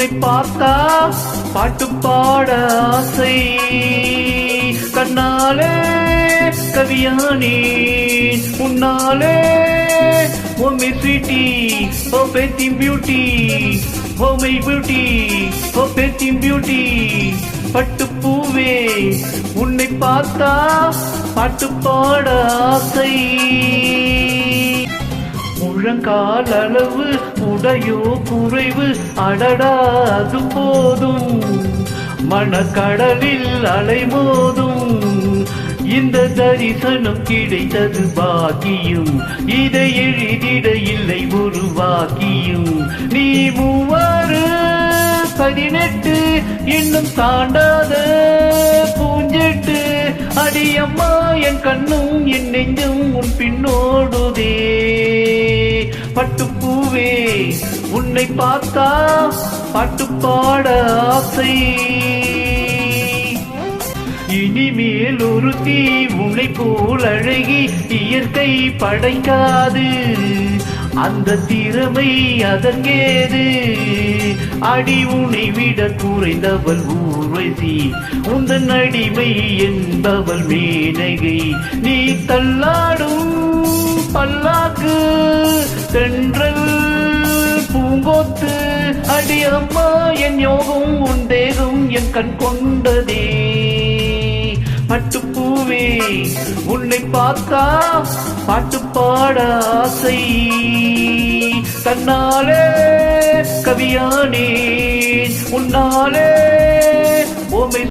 உன்னை பார்த்தா பாட்டு பாட ஆசை. கண்ணாலே கவியானே உன்னாலே oh my sweetie oh bathing beauty oh my beauty oh bathing beauty. பட்டுப்பூவே உன்னை பார்த்தா பாட்டு பாட ஆசை. முழங்கால் அளவு உடையோ குறைவு அடடா அது போதும். மணக்கடலில் அலைமோதும் இந்த தரிசனம் கிடைத்தது பாக்கியம். இதை எளிதிட இல்லை ஒரு வாக்கியம். நீ 3-18 இன்னும் தாண்டாத பூஞ்செட்டு. அடியம்மா என் கண்ணும் என் நெஞ்சும் உன் பின்னோடுதே. பட்டுப்பூவே உன்னை பார்த்தா பாட்டு பாட ஆசை. இனிமேல் ஒருத்தி உன்னை போல் அழகி இயற்கை படைக்காது. அந்த திறமை அதற்கேது. அடி உன்னை விட குறைந்தவள் ஊர்வசி. உந்தன் அடிமை என்பவள் மேனகை. நீ தள்ளாடும் பல்லாக்கு தென்றல் பூங்கோத்து. அடி அம்மா என் யோகம் உன் தேகம் என் கண் கொண்டதே. பட்டுப்பூவே உன்னை பார்த்தா பாட்டு பாட ஆசை. கண்ணாலே கவியானே உன்னாலே ஓ மை